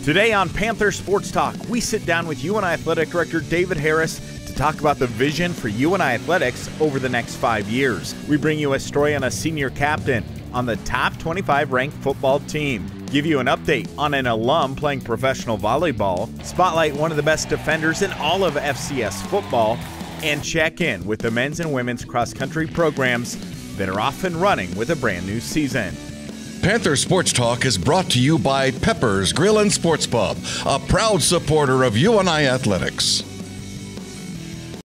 Today on Panther Sports Talk, we sit down with UNI Athletic Director David Harris to talk about the vision for UNI Athletics over the next 5 years. We bring you a story on a senior captain on the top 25 ranked football team, give you an update on an alum playing professional volleyball, spotlight one of the best defenders in all of FCS football, and check in with the men's and women's cross-country programs that are off and running with a brand new season. Panther Sports Talk is brought to you by Pepper's Grill and Sports Pub, a proud supporter of UNI Athletics.